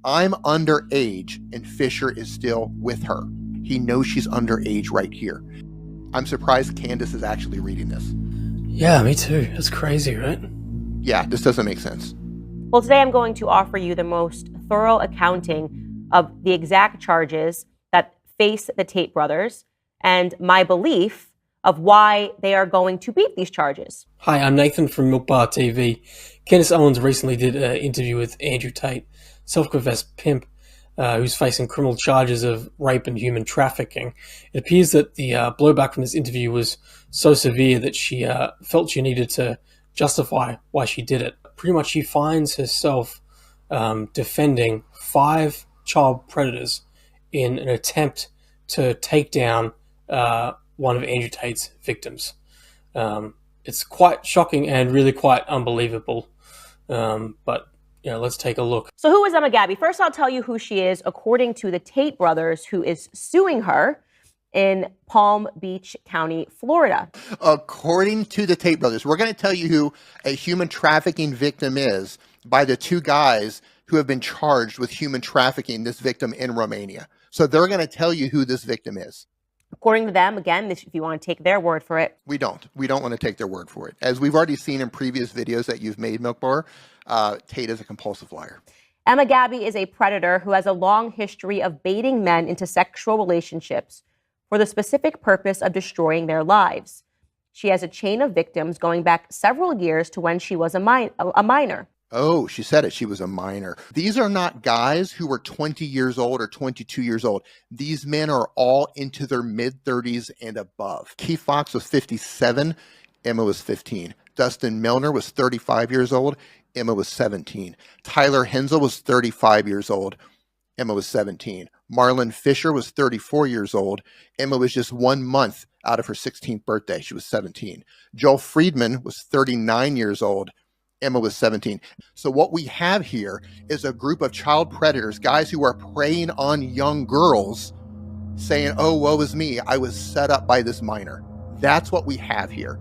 I'm underage and Fisher is still with her. He knows she's underage right here. I'm surprised Candace is actually reading this. Yeah, me too. That's crazy, right? Yeah, this doesn't make sense. Well, today I'm going to offer you the most thorough accounting of the exact charges that face the Tate brothers and my belief of why they are going to beat these charges. Hi, I'm Nathan from MilkBarTv. Candace Owens recently did an interview with Andrew Tate, self-confessed pimp, who's facing criminal charges of rape and human trafficking. It appears that the blowback from this interview was so severe that she felt she needed to justify why she did it. Pretty much she finds herself defending 5 child predators in an attempt to take down one of Andrew Tate's victims. It's quite shocking and really quite unbelievable. But let's take a look. So who is Emma Gabby? First, I'll tell you who she is according to the Tate brothers, who is suing her in Palm Beach County, Florida. According to the Tate brothers, we're going to tell you who a human trafficking victim is by the 2 guys who have been charged with human trafficking this victim in Romania. So they're going to tell you who this victim is. According to them, again, if you want to take their word for it. We don't want to take their word for it. As we've already seen in previous videos that you've made, Milk Bar, Tate is a compulsive liar. Emma Gabby is a predator who has a long history of baiting men into sexual relationships for the specific purpose of destroying their lives. She has a chain of victims going back several years to when she was a minor. Oh, she said it. She was a minor. These are not guys who were 20 years old or 22 years old. These men are all into their mid-30s and above. Keith Fox was 57. Emma was 15. Dustin Milner was 35 years old. Emma was 17. Tyler Hensel was 35 years old. Emma was 17. Marlon Fisher was 34 years old. Emma was just 1 month out of her 16th birthday. She was 17. Joel Friedman was 39 years old. Emma was 17. So what we have here is a group of child predators, guys who are preying on young girls, saying, oh, woe is me, I was set up by this minor. That's what we have here.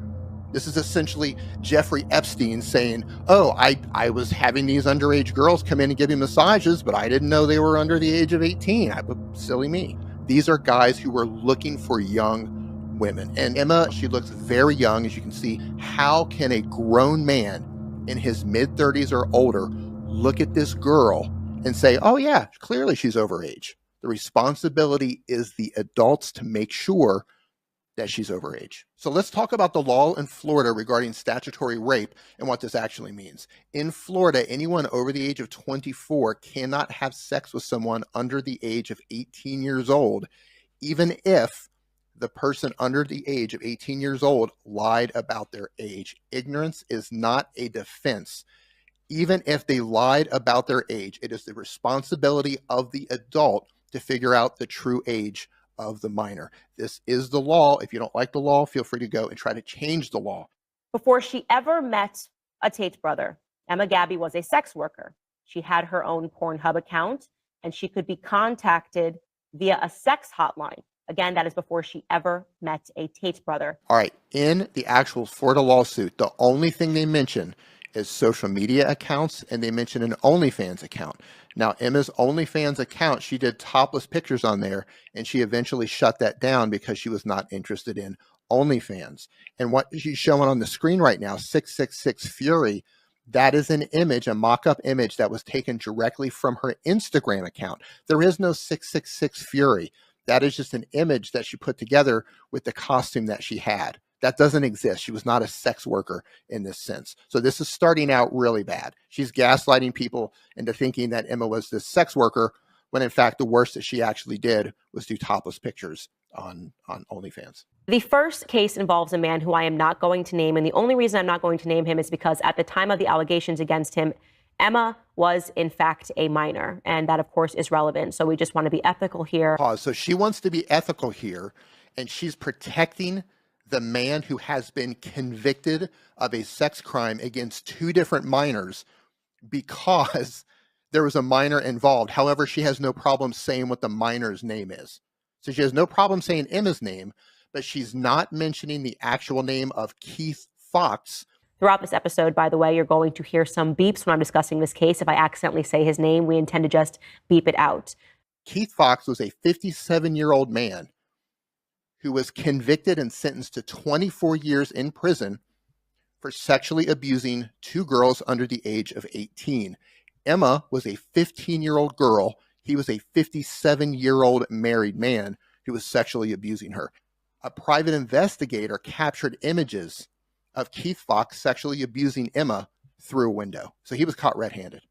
This is essentially Jeffrey Epstein saying, oh, I was having these underage girls come in and give me massages, but I didn't know they were under the age of 18. Silly me. These are guys who were looking for young women. And Emma, she looks very young, as you can see. How can a grown man in his mid-30s or older look at this girl and say, oh yeah, clearly she's overage? The responsibility is the adults to make sure that she's overage. So let's talk about the law in Florida regarding statutory rape and what this actually means. In Florida, anyone over the age of 24 cannot have sex with someone under the age of 18 years old, even if the person under the age of 18 years old lied about their age. Ignorance is not a defense. Even if they lied about their age, it is the responsibility of the adult to figure out the true age of the minor. This is the law. If you don't like the law, feel free to go and try to change the law. Before she ever met a Tate brother, Emma Gabby was a sex worker. She had her own Pornhub account, and she could be contacted via a sex hotline. Again, that is before she ever met a Tate brother. All right. In the actual Florida lawsuit, the only thing they mention is social media accounts, and they mention an OnlyFans account. Now, Emma's OnlyFans account, she did topless pictures on there, and she eventually shut that down because she was not interested in OnlyFans. And what she's showing on the screen right now, 666 Fury, that is an image, a mock-up image that was taken directly from her Instagram account. There is no 666 Fury. That is just an image that she put together with the costume that she had. That doesn't exist. She was not a sex worker in this sense. So this is starting out really bad. She's gaslighting people into thinking that Emma was this sex worker, when in fact the worst that she actually did was do topless pictures on OnlyFans. The first case involves a man who I am not going to name, and the only reason I'm not going to name him is because at the time of the allegations against him, Emma was, in fact, a minor, and that, of course, is relevant. So we just want to be ethical here. Pause. So she wants to be ethical here, and she's protecting the man who has been convicted of a sex crime against 2 different minors because there was a minor involved. However, she has no problem saying what the minor's name is. So she has no problem saying Emma's name, but she's not mentioning the actual name of Keith Fox. Throughout this episode, by the way, you're going to hear some beeps when I'm discussing this case. If I accidentally say his name, we intend to just beep it out. Keith Fox was a 57-year-old man who was convicted and sentenced to 24 years in prison for sexually abusing two girls under the age of 18. Emma was a 15-year-old girl. He was a 57-year-old married man who was sexually abusing her. A private investigator captured images of Keith Fox sexually abusing Emma through a window. So he was caught red-handed.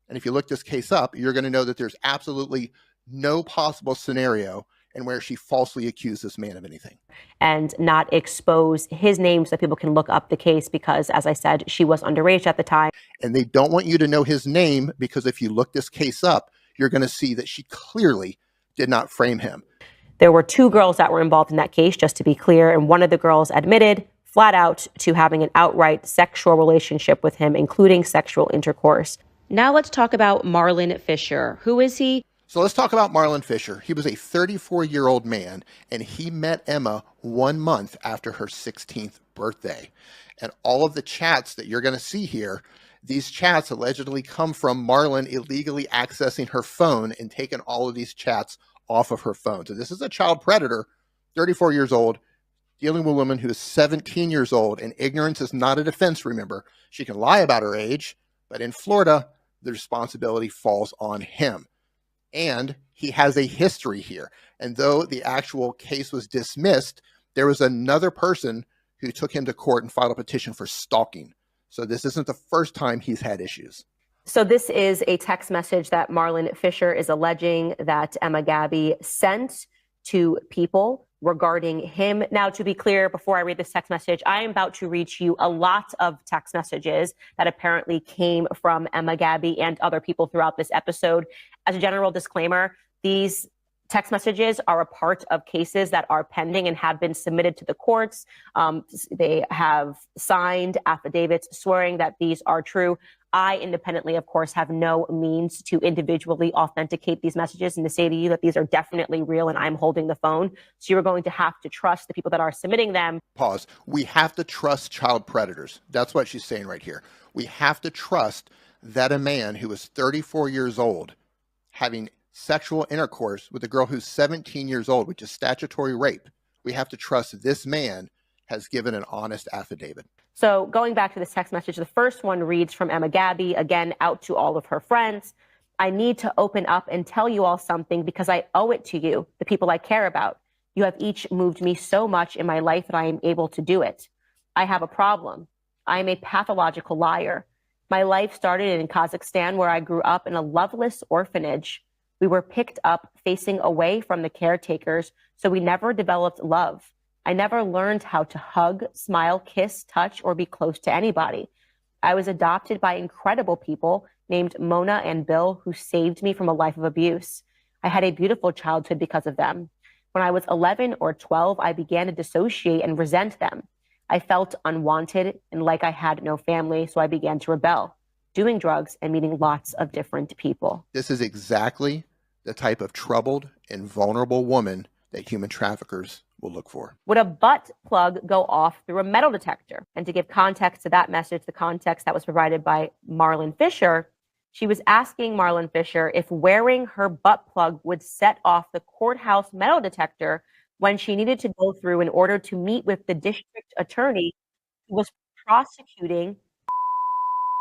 And if you look this case up, you're going to know that there's absolutely no possible scenario in where she falsely accused this man of anything. And not expose his name so that people can look up the case because, as I said, she was underage at the time. And they don't want you to know his name because if you look this case up, you're going to see that she clearly did not frame him. There were two girls that were involved in that case, just to be clear, and one of the girls admitted flat out to having an outright sexual relationship with him, including sexual intercourse. Now let's talk about Marlon Fisher. Who is he? So let's talk about Marlon Fisher. He was a 34-year-old man, and he met Emma 1 month after her 16th birthday. And all of the chats that you're going to see here, these chats allegedly come from Marlon illegally accessing her phone and taking all of these chats off of her phone. So this is a child predator, 34 years old, dealing with a woman who is 17 years old, and ignorance is not a defense, remember. She can lie about her age, but in Florida, the responsibility falls on him. And he has a history here. And though the actual case was dismissed, there was another person who took him to court and filed a petition for stalking. So this isn't the first time he's had issues. So this is a text message that Marlon Fisher is alleging that Emma Gabby sent to people regarding him. Now, to be clear, before I read this text message, I am about to read you a lot of text messages that apparently came from Emma Gabby and other people throughout this episode. As a general disclaimer, these text messages are a part of cases that are pending and have been submitted to the courts. They have signed affidavits swearing that these are true. I independently, of course, have no means to individually authenticate these messages and to say to you that these are definitely real and I'm holding the phone. So you're going to have to trust the people that are submitting them. Pause. We have to trust child predators. That's what she's saying right here. We have to trust that a man who is 34 years old having sexual intercourse with a girl who's 17 years old, which is statutory rape. We have to trust this man has given an honest affidavit. So going back to this text message, the first one reads from Emma Gabby, again, out to all of her friends. I need to open up and tell you all something because I owe it to you, the people I care about. You have each moved me so much in my life that I am able to do it. I have a problem. I am a pathological liar. My life started in Kazakhstan, where I grew up in a loveless orphanage. We were picked up facing away from the caretakers, so we never developed love. I never learned how to hug, smile, kiss, touch, or be close to anybody. I was adopted by incredible people named Mona and Bill, who saved me from a life of abuse. I had a beautiful childhood because of them. When I was 11 or 12, I began to dissociate and resent them. I felt unwanted and like I had no family, so I began to rebel, doing drugs and meeting lots of different people. This is exactly the type of troubled and vulnerable woman that human traffickers will look for. Would a butt plug go off through a metal detector? And to give context to that message, the context that was provided by Marlon Fisher, she was asking Marlon Fisher if wearing her butt plug would set off the courthouse metal detector when she needed to go through in order to meet with the district attorney who was prosecuting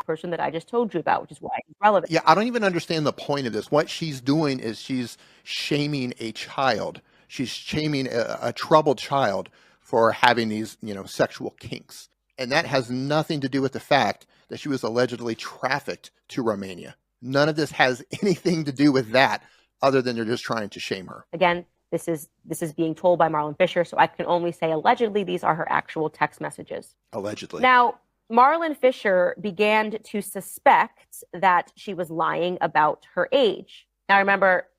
the person that I just told you about, which is why it's relevant. Yeah, I don't even understand the point of this. What she's doing is she's shaming a child. She's shaming a troubled child for having these, sexual kinks. And that has nothing to do with the fact that she was allegedly trafficked to Romania. None of this has anything to do with that other than they're just trying to shame her. Again, this is being told by Marlon Fisher, so I can only say allegedly. These are her actual text messages. Allegedly. Now, Marlon Fisher began to suspect that she was lying about her age. Now, remember,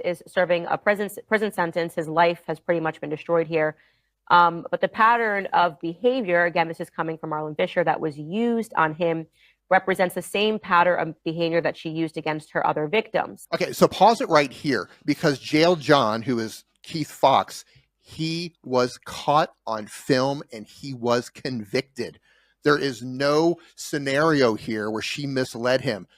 is serving a prison sentence. His life has pretty much been destroyed here. But the pattern of behavior, again, this is coming from Marlon Fisher, that was used on him represents the same pattern of behavior that she used against her other victims. Okay, so pause it right here because Jail John, who is Keith Fox, He was caught on film and he was convicted. There is no scenario here where she misled him.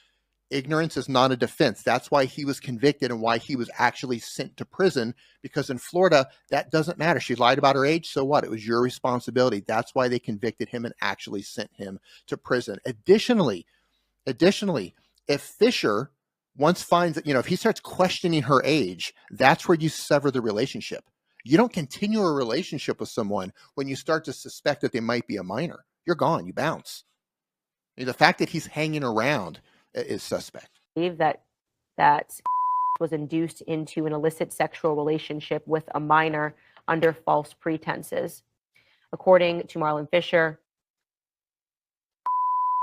Ignorance is not a defense. That's why he was convicted and why he was actually sent to prison, because in Florida, that doesn't matter. She lied about her age. So what? It was your responsibility. That's why they convicted him and actually sent him to prison. Additionally, if Fisher once finds that, if he starts questioning her age, that's where you sever the relationship. You don't continue a relationship with someone when you start to suspect that they might be a minor. You're gone. You bounce. The fact that he's hanging around is suspect. That was induced into an illicit sexual relationship with a minor under false pretenses. According to Marlon Fisher,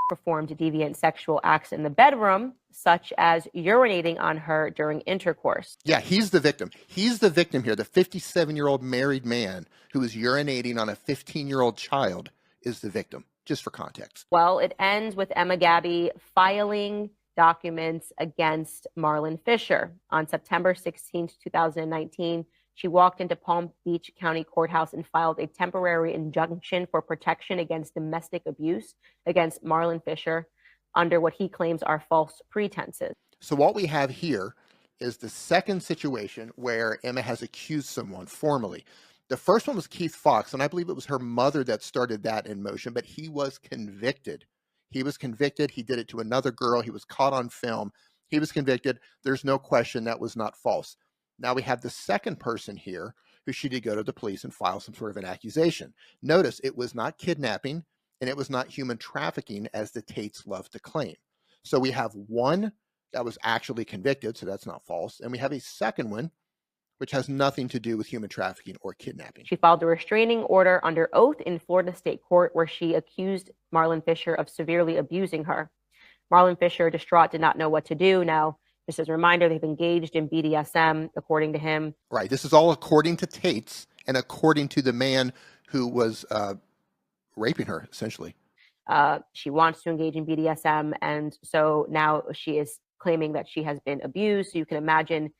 performed deviant sexual acts in the bedroom, such as urinating on her during intercourse. Yeah, he's the victim. He's the victim here. The 57-year-old married man who is urinating on a 15-year-old child is the victim, just for context. Well, it ends with Emma Gabby filing documents against Marlon Fisher. On September 16, 2019, she walked into Palm Beach County Courthouse and filed a temporary injunction for protection against domestic abuse against Marlon Fisher under what he claims are false pretenses. So what we have here is the second situation where Emma has accused someone formally. The first one was Keith Fox, and I believe it was her mother that started that in motion, but he was convicted. He was convicted. He did it to another girl. He was caught on film. He was convicted. There's no question that was not false. Now we have the second person here who she did go to the police and file some sort of an accusation. Notice it was not kidnapping and it was not human trafficking, as the Tates love to claim. So we have one that was actually convicted, so that's not false. And we have a second one which has nothing to do with human trafficking or kidnapping. She filed a restraining order under oath in Florida State Court where she accused Marlon Fisher of severely abusing her. Marlon Fisher, distraught, did not know what to do. Now, just as a reminder, they've engaged in BDSM, according to him. Right. This is all according to Tate's and according to the man who was raping her, essentially. She wants to engage in BDSM, and so now she is claiming that she has been abused. So you can imagine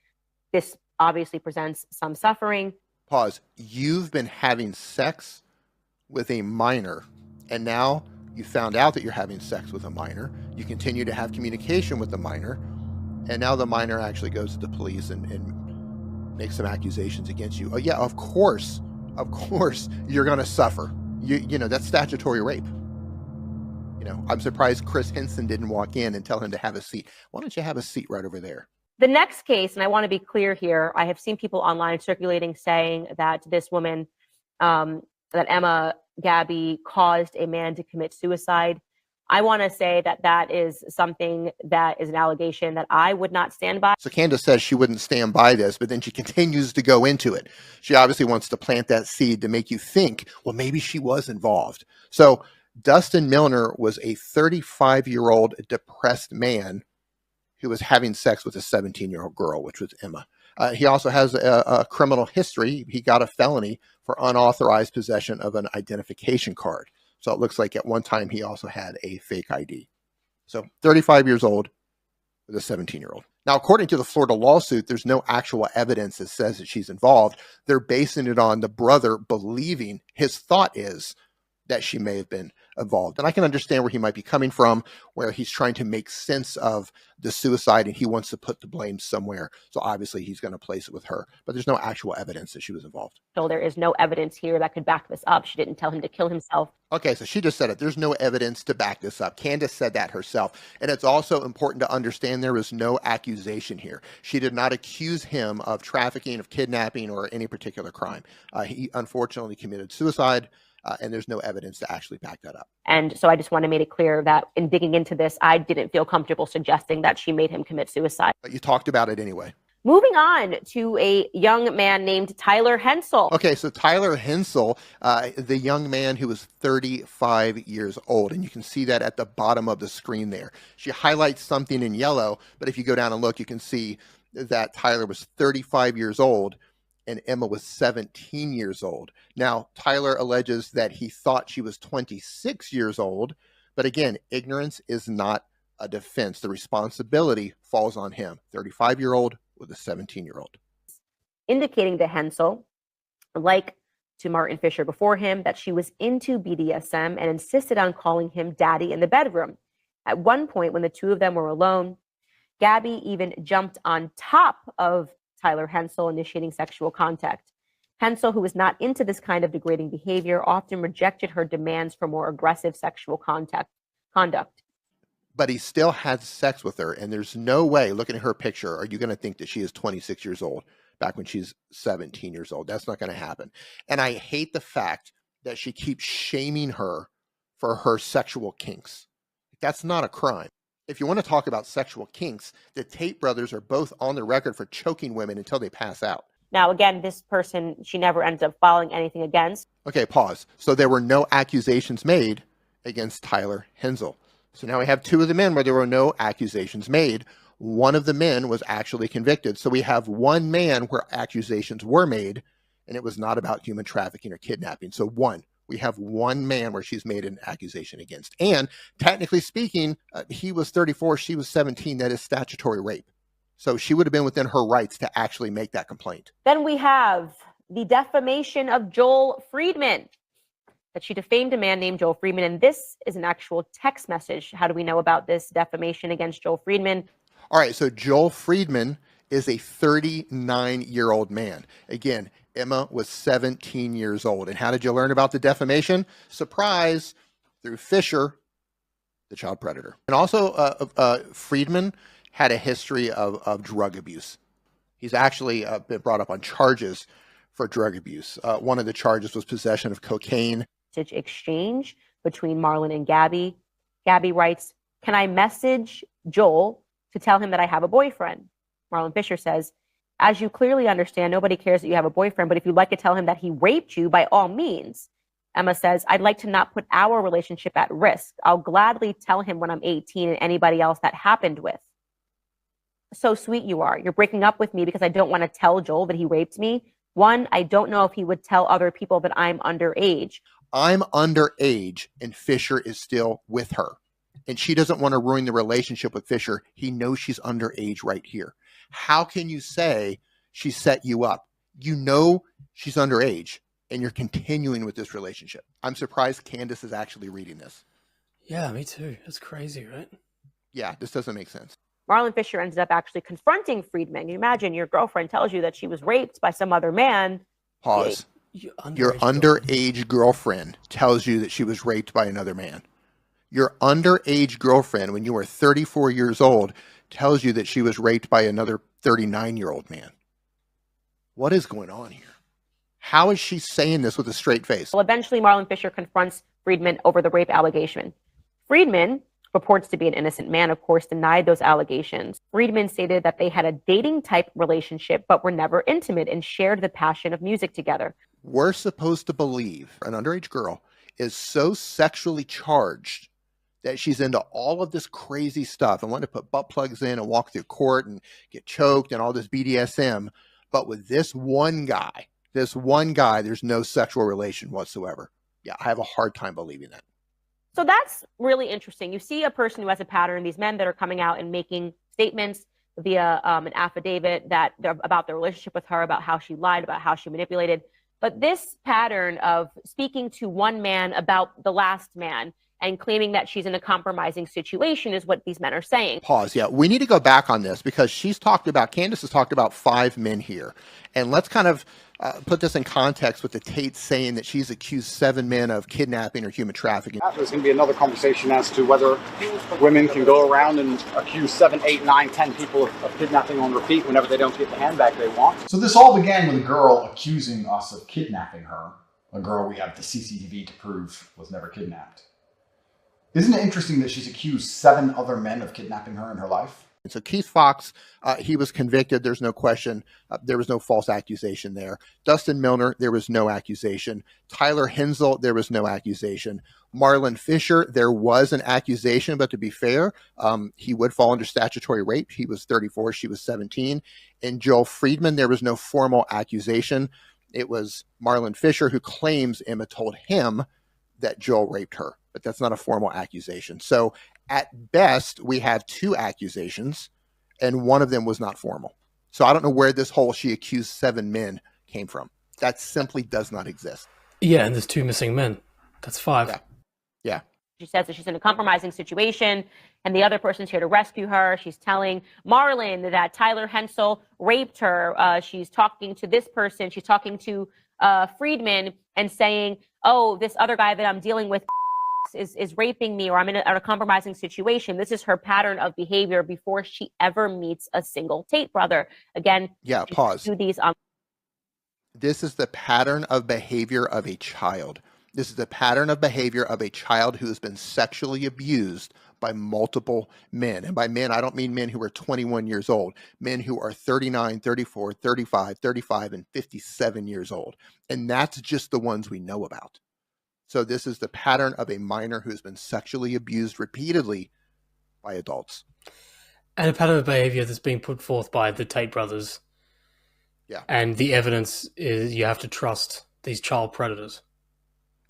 this obviously presents some suffering. Pause. You've been having sex with a minor, and now you found out that you're having sex with a minor. You continue to have communication with the minor, and now the minor actually goes to the police and makes some accusations against you. Oh yeah, of course you're going to suffer. You know, that's statutory rape. I'm surprised Chris Henson didn't walk in and tell him to have a seat. Why don't you have a seat right over there? The next case, and I want to be clear here, I have seen people online circulating saying that this woman, that Emma Gabby, caused a man to commit suicide. I want to say that that is something that is an allegation that I would not stand by. So Candace says she wouldn't stand by this, but then she continues to go into it. She obviously wants to plant that seed to make you think, well, maybe she was involved. So Dustin Milner was a 35-year-old depressed man who was having sex with a 17-year-old girl, which was Emma. He also has a criminal history. He got a felony for unauthorized possession of an identification card. So it looks like at one time he also had a fake ID. So 35 years old with a 17-year-old. Now, according to the Florida lawsuit, there's no actual evidence that says that she's involved. They're basing it on the brother believing, his thought is, that she may have been involved. And I can understand where he might be coming from, where he's trying to make sense of the suicide and he wants to put the blame somewhere. So obviously he's going to place it with her, but there's no actual evidence that she was involved. So there is no evidence here that could back this up. She didn't tell him to kill himself. Okay, so she just said it. There's no evidence to back this up. Candace said that herself. And it's also important to understand there is no accusation here. She did not accuse him of trafficking, of kidnapping, or any particular crime. He unfortunately committed suicide. And there's no evidence to actually back that up. And so I just want to make it clear that in digging into this, I didn't feel comfortable suggesting that she made him commit suicide. But you talked about it anyway. Moving on to a young man named Tyler Hensel. Okay, so Tyler Hensel, the young man who was 35 years old, and you can see that at the bottom of the screen there. She highlights something in yellow, but if you go down and look, you can see that Tyler was 35 years old and Emma was 17 years old. Now, Tyler alleges that he thought she was 26 years old, but again, ignorance is not a defense. The responsibility falls on him, 35-year-old with a 17-year-old. Indicating to Hensel like to Martin Fisher before him, that she was into BDSM and insisted on calling him daddy in the bedroom. At one point, when the two of them were alone, Gabby even jumped on top of Tyler Hensel, initiating sexual contact. Hensel, who was not into this kind of degrading behavior, often rejected her demands for more aggressive sexual conduct. But he still had sex with her, and there's no way, looking at her picture, are you going to think that she is 26 years old back when she's 17 years old? That's not going to happen. And I hate the fact that she keeps shaming her for her sexual kinks. That's not a crime. If you want to talk about sexual kinks, the Tate brothers are both on the record for choking women until they pass out. Now, again, this person, she never ends up filing anything against. Okay, pause. So there were no accusations made against Tyler Hensel. So now we have two of the men where there were no accusations made. One of the men was actually convicted. So we have one man where accusations were made, and it was not about human trafficking or kidnapping. So we have one man where she's made an accusation against. And technically speaking, he was 34, she was 17. That is statutory rape. So she would have been within her rights to actually make that complaint. Then we have the defamation of Joel Friedman, that she defamed a man named Joel Friedman. And this is an actual text message. How do we know about this defamation against Joel Friedman? All right, so Joel Friedman is a 39-year-old man. Again, Emma was 17 years old. And how did you learn about the defamation? Surprise, through Fisher, the child predator. And also Friedman had a history of drug abuse. He's actually been brought up on charges for drug abuse. One of the charges was possession of cocaine. Exchange between Marlon and Gabby. Gabby writes, "Can I message Joel to tell him that I have a boyfriend?" Marlon Fisher says, "As you clearly understand, nobody cares that you have a boyfriend, but if you'd like to tell him that he raped you, by all means." Emma says, "I'd like to not put our relationship at risk. I'll gladly tell him when I'm 18 and anybody else that happened with." So sweet you are. You're breaking up with me because I don't want to tell Joel that he raped me. One, I don't know if he would tell other people that I'm underage. I'm underage, and Fisher is still with her. And she doesn't want to ruin the relationship with Fisher. He knows she's underage right here. How can you say she set you up? You know she's underage, and you're continuing with this relationship. I'm surprised Candace is actually reading this. Yeah, me too. That's crazy, right? Yeah, this doesn't make sense. Marlon Fisher ended up actually confronting Friedman. You imagine your girlfriend tells you that she was raped by some other man. Pause. Your underage girlfriend tells you that she was raped by another man. Your underage girlfriend, when you were 34 years old, tells you that she was raped by another 39-year-old man. What is going on here? How is she saying this with a straight face? Well, eventually Marlon Fisher confronts Friedman over the rape allegation. Friedman, purports to be an innocent man, of course, denied those allegations. Friedman stated that they had a dating-type relationship, but were never intimate and shared the passion of music together. We're supposed to believe an underage girl is so sexually charged that she's into all of this crazy stuff and wanting to put butt plugs in and walk through court and get choked and all this BDSM. But with this one guy, there's no sexual relation whatsoever. Yeah, I have a hard time believing that. So that's really interesting. You see a person who has a pattern, these men that are coming out and making statements via an affidavit that about their relationship with her, about how she lied, about how she manipulated. But this pattern of speaking to one man about the last man and claiming that she's in a compromising situation is what these men are saying. Pause. Yeah, we need to go back on this because Candace has talked about 5 men here. And let's kind of put this in context with the Tate saying that she's accused 7 men of kidnapping or human trafficking. There's going to be another conversation as to whether women can go around and accuse 7, 8, 9, 10 people of kidnapping on repeat whenever they don't get the handbag they want. So this all began with a girl accusing us of kidnapping her, a girl we have the CCTV to prove was never kidnapped. Isn't it interesting that she's accused 7 other men of kidnapping her in her life? And so Keith Fox, he was convicted. There's no question. There was no false accusation there. Dustin Milner, there was no accusation. Tyler Hensel, there was no accusation. Marlon Fisher, there was an accusation, but to be fair, he would fall under statutory rape. He was 34, she was 17. And Joel Friedman, there was no formal accusation. It was Marlon Fisher who claims Emma told him that Joel raped her, but that's not a formal accusation. So at best, we have 2 accusations, and one of them was not formal. So I don't know where this whole she accused 7 men came from. That simply does not exist. Yeah, and there's 2 missing men. That's 5. Yeah. Yeah. She says that she's in a compromising situation and the other person's here to rescue her. She's telling Marlon that Tyler Hensel raped her. She's talking to this person. She's talking to Friedman and saying, oh, this other guy that I'm dealing with is raping me, or I'm in a compromising situation. This is her pattern of behavior before she ever meets a single Tate brother. Again, yeah, pause. Do these on. This is the pattern of behavior of a child. This is the pattern of behavior of a child who has been sexually abused by multiple men. And by men, I don't mean men who are 21 years old, men who are 39, 34, 35, and 57 years old. And that's just the ones we know about. So this is the pattern of a minor who's been sexually abused repeatedly by adults. And a pattern of behavior that's being put forth by the Tate brothers. Yeah. And the evidence is you have to trust these child predators.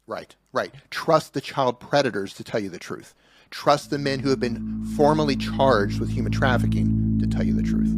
Right, right. Trust the child predators to tell you the truth. Trust the men who have been formally charged with human trafficking to tell you the truth.